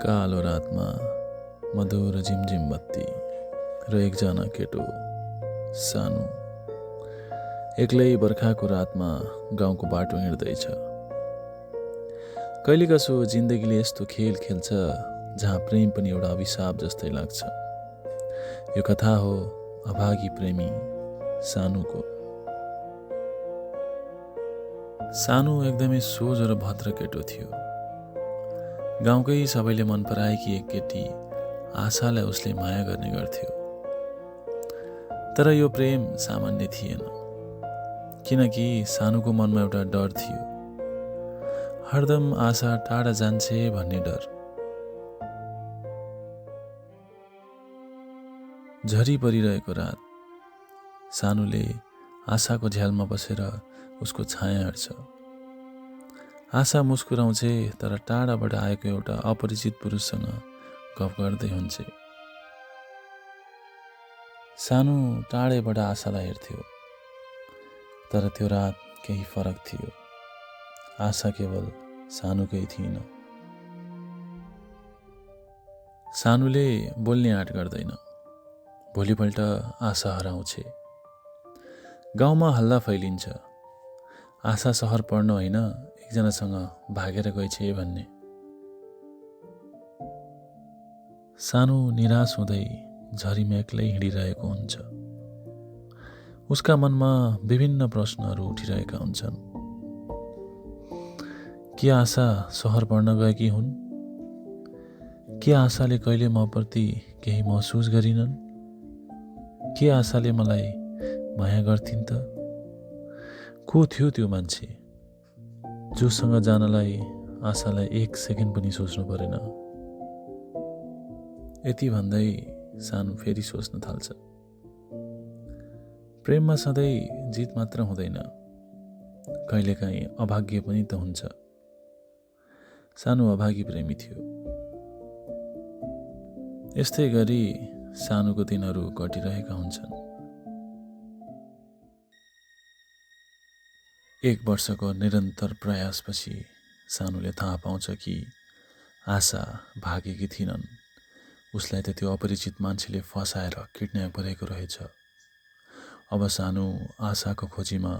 कालो रातमा मधुर झिमझिम बत्ती र एकजना केटो सानो एक्लै बर्खाको रातमा गाउँको बाटो हिँड्दैछ। कहिले कसो जिन्दगीले यस्तो खेल खेल्छ जहाँ प्रेम पनि एउटा अभिशाप जस्तै लाग्छ। यो कथा हो अभागी प्रेमी सानुको। सानु एकदमै सोझो र भद्र केटो थियो। गाउँकै सबैले मन पराएकी एक केटी आशालाई उसले माया गर्ने गर्थ्यो। तर यो प्रेम सामान्य थिएन, किनकि सानुको मनमा एउटा डर थियो। हरदम आशा टाढा जान्छे भन्ने डर। झरी परिरहेको रात सानुले आशाको झ्यालमा बसेर उसको छाया हेर्छ। आशा मुस्कुराउँछे, तर टाढाबाट आएको एउटा अपरिचित पुरुषसँग गफ गर्दै हुन्छे। सानु टाढैबाट आशालाई हेर्थ्यो, तर त्यो रात केही फरक थियो। आशा केवल सानुकै थिएन। सानुले बोल्ने आँट गर्दैन। भोलिपल्ट आशा हराउँछे। गाउँमा हल्ला फैलिन्छ। आशा सहर पढ्न होइन, एकजनासँग भागेर गएछे भन्ने। सानु निराश हुँदै झरीमा एक्लै हिँडिरहेको हुन्छ। उसका मनमा विभिन्न प्रश्नहरू उठिरहेका हुन्छन्। के आशा सहर पढ्न गएकी हुन्? के आशाले कहिले म प्रति केही महसुस गरिनन्? के आशाले मलाई माया गर्थिन् त? को थियो त्यो मान्छे जोसँग जानलाई आशालाई एक सेकेन्ड पनि सोच्नु परेन? यति भन्दै सानु फेरि सोच्न थाल्छ। प्रेममा सधैँ जित मात्र हुँदैन, कहिलेकाहीँ अभाग्य पनि त हुन्छ। सानु अभागी प्रेमी थियो। यस्तै गरी सानुको दिनहरू कटिरहेका हुन्छन्। 1 वर्षको निरन्तर प्रयासपछि सानुले थाहा पाउँछ कि आशा भागेकी थिइनन्। उसलाई त त्यो अपरिचित मान्छेले फसाएर किडन्याप गरेको रहेछ। अब सानु आशाको खोजीमा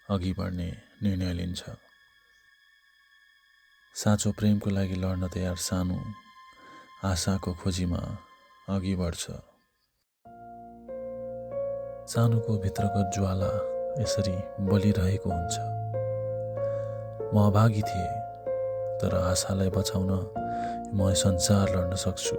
अघि बढ्ने निर्णय लिन्छ। साँचो प्रेमको लागि लड्न तयार सानु आशाको खोजीमा अघि बढ्छ। सानुको भित्रको ज्वाला यसरी बलिरहेको हुन्छ। म अभागी थिएँ, तर आशालाई बचाउन म संसार लड्न सक्छु।